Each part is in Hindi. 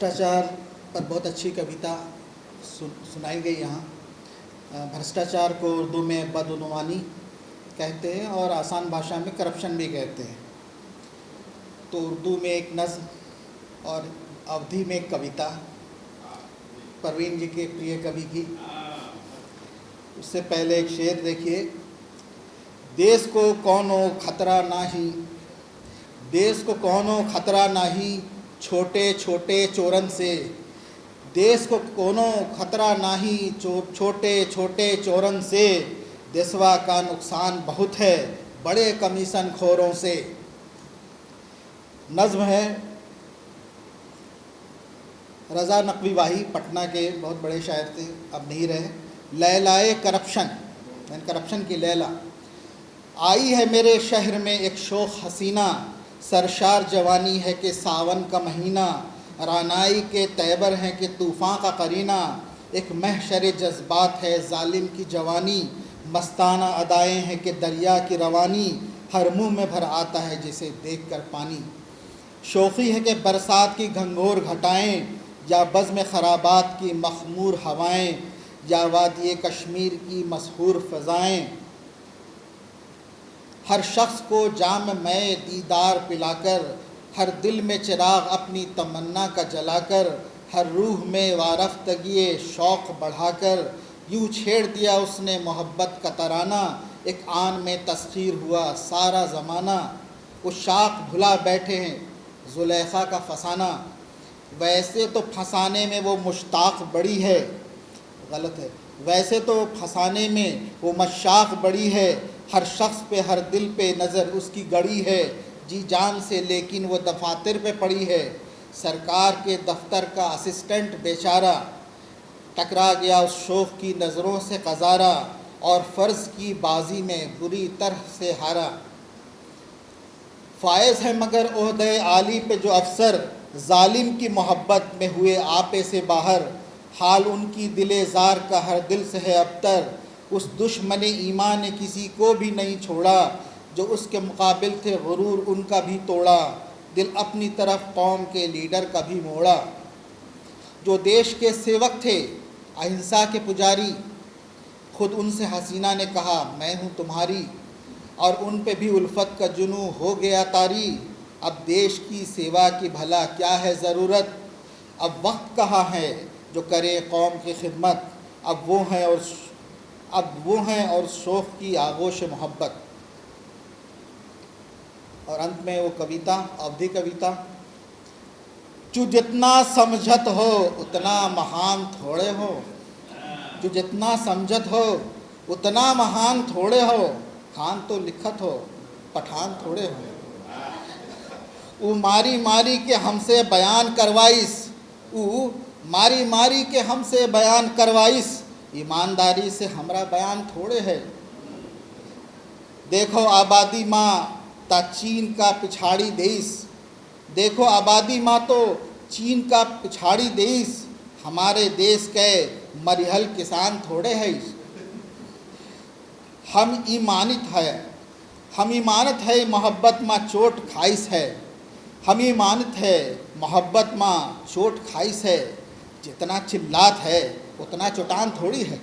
भ्रष्टाचार पर बहुत अच्छी कविता सुनाई गई यहाँ। भ्रष्टाचार को उर्दू में बदउनवानी कहते हैं और आसान भाषा में करप्शन भी कहते हैं। तो उर्दू में एक नज़्म और अवधी में एक कविता परवीन जी के प्रिय कवि की। उससे पहले एक शेर देखिए। देश को कौनो खतरा नाही, देश को कौनो खतरा नाही, छोटे छोटे चोरन से। देश को कोनो खतरा नाही, छोटे छोटे चोरन से। देशवा का नुकसान बहुत है, बड़े कमीशन खोरों से। नज़्म है रज़ा नकवी वाही, पटना के बहुत बड़े शायर थे, अब नहीं रहे। लैलाए करप्शन, यानी करप्शन की लैला। आई है मेरे शहर में एक शोख हसीना, सरशार जवानी है कि सावन का महीना। रानाई के तैबर हैं कि तूफ़ान का करीना। एक महशर जज्बात है जालिम की जवानी, मस्ताना अदाएँ हैं कि दरिया की रवानी। हर मुँह में भर आता है जिसे देख कर पानी। शौक़ी है कि बरसात की घंघोर घटाएँ, या बज़्म ख़राबात की मखमूर हवाएँ, या वादी कश्मीर की मशहूर फ़ज़ाएँ। हर शख्स को जाम मैं दीदार पिलाकर, हर दिल में चिराग अपनी तमन्ना का जलाकर, हर रूह में वारफ्तगी शौक़ बढ़ाकर, यूँ छेड़ दिया उसने मोहब्बत का तराना। एक आन में तस्खीर हुआ सारा ज़माना, उस शाख भुला बैठे हैं ज़ुलेखा का फसाना। वैसे तो फंसाने में वो मुश्ताक़ बड़ी है, गलत है, वैसे तो फंसाने में वो मशाक बड़ी है। हर शख्स पे हर दिल पे नज़र उसकी गड़ी है, जी जान से लेकिन वो दफातर पे पड़ी है। सरकार के दफ्तर का असिस्टेंट बेचारा, टकरा गया उस शौक़ की नज़रों से क़ज़ारा, और फ़र्ज़ की बाजी में बुरी तरह से हारा। फ़ायज़ है मगर ओहदे आली पे जो अफसर, जालिम की मोहब्बत में हुए आपे से बाहर। हाल उनकी दिले ज़ार का हर दिल से है अबतर, उस दुश्मन ईमान ने किसी को भी नहीं छोड़ा। जो उसके मुकाबिल थे गुरूर उनका भी तोड़ा, दिल अपनी तरफ कौम के लीडर का भी मोड़ा। जो देश के सेवक थे अहिंसा के पुजारी, खुद उनसे हसीना ने कहा मैं हूँ तुम्हारी, और उन पे भी उल्फत का जुनू हो गया तारी। अब देश की सेवा की भला क्या है ज़रूरत, अब वक्त कहाँ है जो करे कौम की खिदमत। अब वो हैं और शौक़ की आगोश मोहब्बत। और अंत में वो कविता, अवधी कविता। जो जितना समझत हो उतना महान थोड़े हो, जो जितना समझत हो उतना महान थोड़े हो। खान तो लिखत हो, पठान थोड़े हो। वो मारी मारी के हमसे बयान करवाइस, वो मारी मारी के हमसे बयान करवाइस। ईमानदारी से हमरा बयान थोड़े है। देखो आबादी माँ ता चीन का पिछाड़ी देश, देखो आबादी माँ तो चीन का पिछाड़ी देश। हमारे देश के मरिहल किसान थोड़े है। हम ईमानत है मोहब्बत माँ चोट खाइस है। हम ईमानत है मोहब्बत माँ चोट खाइस है। जितना चिल्लात है उतना चुटान थोड़ी है।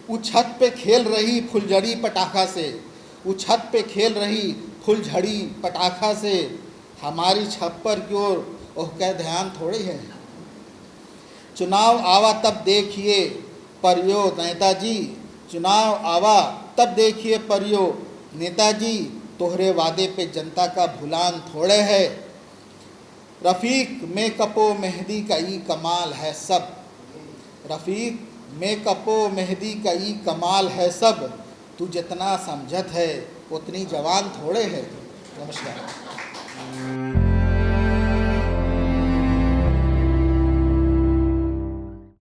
वो छत पे खेल रही फुलझड़ी पटाखा से, वो छत पे खेल रही फुलझड़ी पटाखा से। हमारी छप्पर की ओर उसका ध्यान थोड़ी है। चुनाव आवा तब देखिए परियो नेताजी, चुनाव आवा तब देखिए परियो नेताजी। तोहरे वादे पे जनता का भुलान थोड़े है। रफ़ीक मेकअपो मेहंदी का ई कमाल है सब, रफ़ीक मेकअपो मेहंदी का ई कमाल है सब। तू जितना समझत है उतनी जवान थोड़े है। नमस्कार।